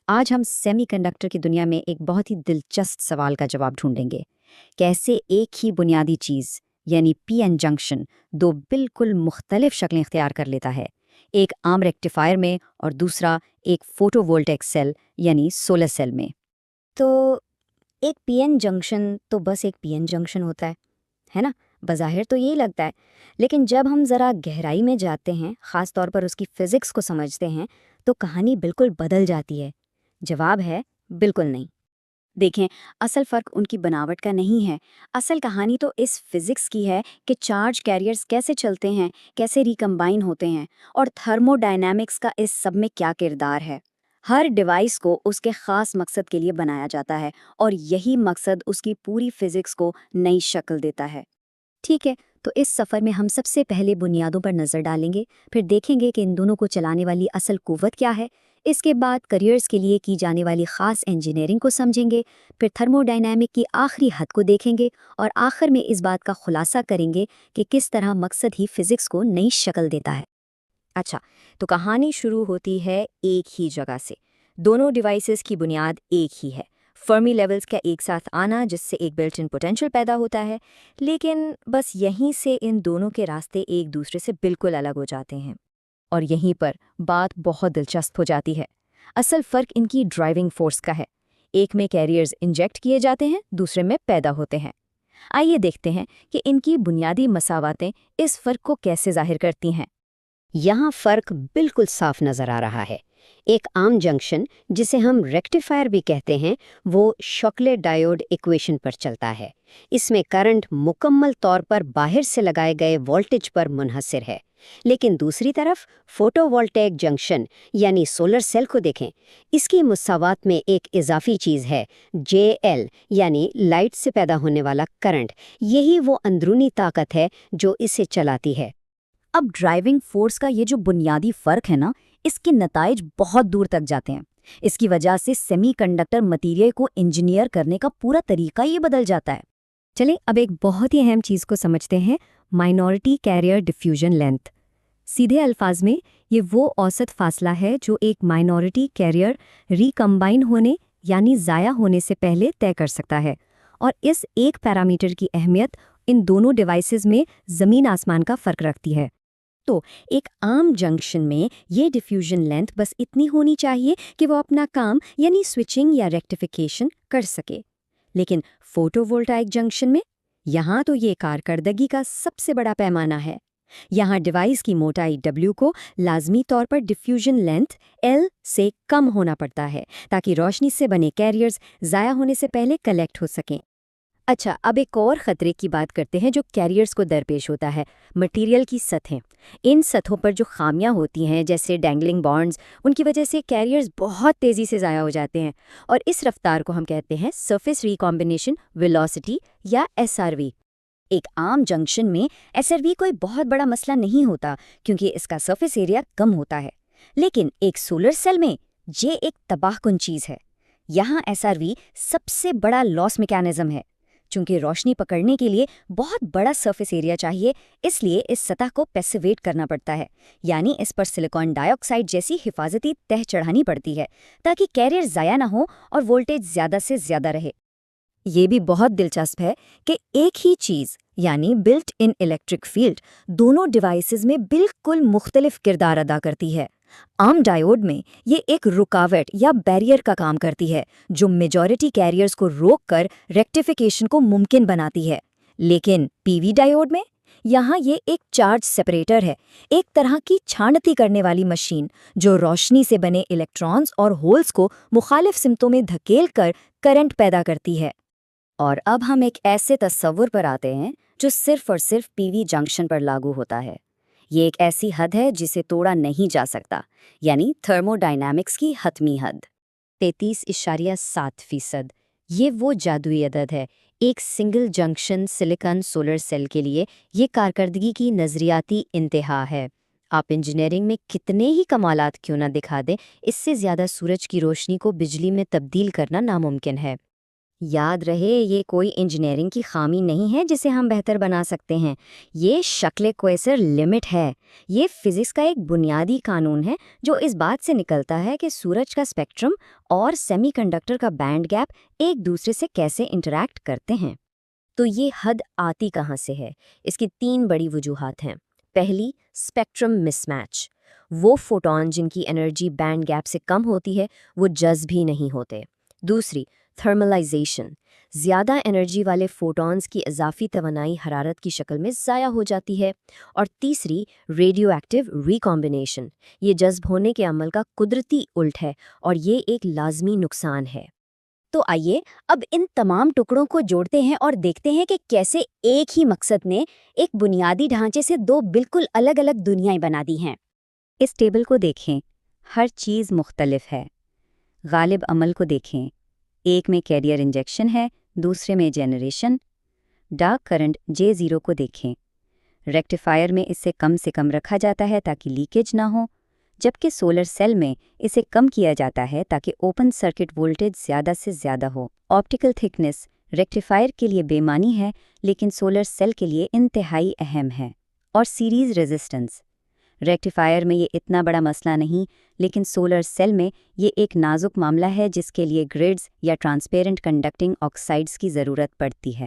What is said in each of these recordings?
آج ہم semi conductor کی دنیا میں ایک بہت ہی دلچسپ سوال کا جواب ڈھونڈیں گے۔ کیسے ایک ہی بنیادی چیز یعنی پی این جنکشن دو بالکل مختلف شکلیں اختیار کر لیتا ہے، ایک عام ریکٹیفائر میں اور دوسرا ایک فوٹو وولٹیک سیل یعنی سولر سیل میں۔ تو ایک پی این جنکشن تو بس ایک پی این جنکشن ہوتا ہے نا؟ بظاہر تو یہی لگتا ہے، لیکن جب ہم ذرا گہرائی میں جاتے ہیں، خاص طور پر اس کی فزکس کو سمجھتے ہیں، تو کہانی بالکل بدل جاتی ہے۔ جواب ہے بالکل نہیں۔ دیکھیں، اصل فرق ان کی بناوٹ کا نہیں ہے، اصل کہانی تو اس فزکس کی ہے کہ چارج کیریئرز کیسے چلتے ہیں، کیسے ریکمبائن ہوتے ہیں، اور تھرمو ڈائنامکس کا اس سب میں کیا کردار ہے۔ ہر ڈیوائس کو اس کے خاص مقصد کے لیے بنایا جاتا ہے، اور یہی مقصد اس کی پوری فزکس کو نئی شکل دیتا ہے۔ ٹھیک ہے، تو اس سفر میں ہم سب سے پہلے بنیادوں پر نظر ڈالیں گے، پھر دیکھیں گے کہ ان دونوں کو چلانے والی اصل قوت کیا ہے، اس کے بعد کیریئرز کے لیے کی جانے والی خاص انجینئرنگ کو سمجھیں گے، پھر تھرمو ڈائنامک کی آخری حد کو دیکھیں گے، اور آخر میں اس بات کا خلاصہ کریں گے کہ کس طرح مقصد ہی فزکس کو نئی شکل دیتا ہے۔ اچھا، تو کہانی شروع ہوتی ہے ایک ہی جگہ سے۔ دونوں ڈیوائسز کی بنیاد ایک ہی ہے، فرمی لیولز کا ایک ساتھ آنا جس سے ایک بلٹ ان پوٹینشیل پیدا ہوتا ہے، لیکن بس یہیں سے ان دونوں کے راستے ایک دوسرے سے بالکل الگ ہو جاتے ہیں۔ اور یہیں پر بات بہت دلچسپ ہو جاتی ہے۔ اصل فرق ان کی ڈرائیونگ فورس کا ہے، ایک میں کیریئرز انجیکٹ کیے جاتے ہیں، دوسرے میں پیدا ہوتے ہیں۔ آئیے دیکھتے ہیں کہ ان کی بنیادی مساواتیں اس فرق کو کیسے ظاہر کرتی ہیں۔ یہاں فرق بالکل صاف نظر آ رہا ہے۔ ایک عام جنکشن، جسے ہم ریکٹیفائر بھی کہتے ہیں، وہ شوکلے ڈائیوڈ ایکویشن پر چلتا ہے۔ اس میں کرنٹ مکمل طور پر باہر سے لگائے گئے وولٹیج پر منحصر ہے، لیکن دوسری طرف فوٹو وولٹیک جنکشن یعنی سولر سیل کو دیکھیں۔ اس کی مساوات میں ایک اضافی چیز ہے، جے ایل یعنی لائٹ سے پیدا ہونے والا کرنٹ۔ یہی وہ اندرونی طاقت ہے جو اسے چلاتی ہے۔ اب ڈرائیونگ فورس کا یہ جو بنیادی فرق ہے نا، اس کے نتائج بہت دور تک جاتے ہیں۔ اس کی وجہ سے سیمی کنڈکٹر مٹیریل کو انجینئر کرنے کا پورا طریقہ یہ بدل جاتا ہے۔ چلیں اب ایک بہت ہی اہم چیز کو سمجھتے ہیں، مائنورٹی کیریئر ڈیفیوژن لینتھ۔ سیدھے الفاظ میں یہ وہ اوسط فاصلہ ہے جو ایک مائنورٹی کیریئر ریکمبائن ہونے یعنی ضائع ہونے سے پہلے طے کر سکتا ہے، اور اس ایک پیرامیٹر کی اہمیت ان دونوں ڈیوائسز میں زمین آسمان کا فرق رکھتی ہے۔ تو ایک عام جنکشن میں یہ ڈیفیوژن لینتھ بس اتنی ہونی چاہیے کہ وہ اپنا کام یعنی سوئچنگ یا ریکٹیفیکیشن کر سکے، لیکن فوٹو وولٹائک جنکشن میں یہاں تو یہ کارکردگی کا سب سے بڑا پیمانہ ہے۔ یہاں ڈیوائس کی موٹائی W کو لازمی طور پر ڈیفیوژن لینتھ L سے کم ہونا پڑتا ہے تاکہ روشنی سے بنے کیریئرز ضائع ہونے سے پہلے کلیکٹ ہو سکیں۔ اچھا، اب ایک اور خطرے کی بات کرتے ہیں جو کیریئرز کو درپیش ہوتا ہے، مٹیریل کی سطحیں۔ ان سطحوں پر جو خامیاں ہوتی ہیں جیسے ڈینگلنگ بانڈز، ان کی وجہ سے کیریئرز بہت تیزی سے ضائع ہو جاتے ہیں، اور اس رفتار کو ہم کہتے ہیں سرفیس ریکمبینیشن ویلوسٹی یا SRV۔ ایک عام جنکشن میں SRV کوئی بہت بڑا مسئلہ نہیں ہوتا کیونکہ اس کا سرفیس ایریا کم ہوتا ہے، لیکن ایک سولر سیل میں یہ ایک تباہ کن چیز ہے۔ یہاں SRV سب سے بڑا لاس میکانزم ہے۔ چونکہ روشنی پکڑنے کے لیے بہت بڑا سرفیس ایریا چاہیے، اس لیے اس سطح کو پیسیویٹ کرنا پڑتا ہے، یعنی اس پر سلیکان ڈائی آکسائڈ جیسی حفاظتی تہ چڑھانی پڑتی ہے تاکہ کیریئر ضائع نہ ہو اور وولٹیج زیادہ سے زیادہ رہے۔ یہ بھی بہت دلچسپ ہے کہ ایک ہی چیز یعنی بلٹ ان الیکٹرک فیلڈ دونوں ڈیوائسز میں بالکل مختلف کردار ادا کرتی ہے۔ عام ڈائیوڈ میں یہ ایک رکاوٹ یا بیریئر کا کام کرتی ہے جو میجورٹی کیریئرز کو روک کر ریکٹیفیکیشن کو ممکن بناتی ہے، لیکن پی وی ڈائیوڈ میں یہاں یہ ایک چارج سپریٹر ہے، ایک طرح کی چھانٹی کرنے والی مشین جو روشنی سے بنے الیکٹرانز اور ہولز کو مخالف سمتوں میں دھکیل کر کرنٹ پیدا کرتی ہے۔ اور اب ہم ایک ایسے تصور پر آتے ہیں جو صرف اور صرف پی وی جنکشن پر لاگو ہوتا ہے۔ یہ ایک ایسی حد ہے جسے توڑا نہیں جا سکتا، یعنی تھرمو ڈائنامکس کی حتمی حد۔ 33.7%۔ یہ وہ جادوئی عدد ہے۔ ایک single junction silicon solar cell کے لیے یہ کارکردگی کی نظریاتی انتہا ہے۔ آپ انجینئرنگ میں کتنے ہی کمالات کیوں نہ دکھا دیں، اس سے زیادہ سورج کی روشنی کو بجلی میں تبدیل کرنا ناممکن ہے۔ یاد رہے یہ کوئی انجینئرنگ کی خامی نہیں ہے جسے ہم بہتر بنا سکتے ہیں، یہ شکل کویسر لمٹ ہے۔ یہ فزکس کا ایک بنیادی قانون ہے جو اس بات سے نکلتا ہے کہ سورج کا اسپیکٹرم اور سیمی کنڈکٹر کا بینڈ گیپ ایک دوسرے سے کیسے انٹریکٹ کرتے ہیں۔ تو یہ حد آتی کہاں سے ہے؟ اس کی 3 بڑی وجوہات ہیں۔ پہلی، اسپیکٹرم مس میچ۔ وہ فوٹون جن کی انرجی بینڈ گیپ سے کم ہوتی ہے وہ جذب ہی نہیں ہوتے۔ دوسری، تھرملائزیشن۔ زیادہ انرجی والے فوٹونز کی اضافی توانائی حرارت کی شکل میں ضائع ہو جاتی ہے۔ اور تیسری، ریڈیو ایکٹیو ریکمبینیشن۔ یہ جذب ہونے کے عمل کا قدرتی الٹ ہے اور یہ ایک لازمی نقصان ہے۔ تو آئیے اب ان تمام ٹکڑوں کو جوڑتے ہیں اور دیکھتے ہیں کہ کیسے ایک ہی مقصد نے ایک بنیادی ڈھانچے سے 2 بالکل الگ الگ دنیایں بنا دی ہیں۔ اس ٹیبل کو دیکھیں، ہر چیز مختلف ہے۔ غالب عمل کو دیکھیں، ایک میں کیریئر انجیکشن ہے، دوسرے میں جنریشن۔ ڈارک کرنٹ J0 کو دیکھیں، ریکٹیفائر میں اسے کم سے کم رکھا جاتا ہے تاکہ لیکیج نہ ہو، جبکہ سولر سیل میں اسے کم کیا جاتا ہے تاکہ اوپن سرکٹ وولٹیج زیادہ سے زیادہ ہو۔ آپٹیکل تھکنس ریکٹیفائر کے لیے بے معنی ہے لیکن سولر سیل کے لیے انتہائی اہم ہے۔ اور سیریز ریزسٹنس، ریکٹیفائر میں یہ اتنا بڑا مسئلہ نہیں لیکن سولر سیل میں یہ ایک نازک معاملہ ہے جس کے لیے گریڈز یا ٹرانسپیرنٹ کنڈکٹنگ آکسائڈز کی ضرورت پڑتی ہے۔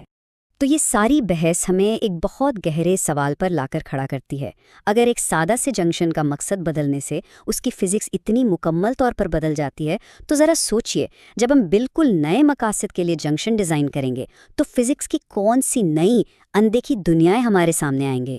تو یہ ساری بحث ہمیں ایک بہت گہرے سوال پر لا کر کھڑا کرتی ہے۔ اگر ایک سادہ سے جنکشن کا مقصد بدلنے سے اس کی فزکس اتنی مکمل طور پر بدل جاتی ہے تو ذرا سوچئے، جب ہم بالکل نئے مقاصد کے لیے جنکشن ڈیزائن کریں گے تو فزکس کی کون سی نئی اندیکھی دنیائیں ہمارے سامنے آئیں گے۔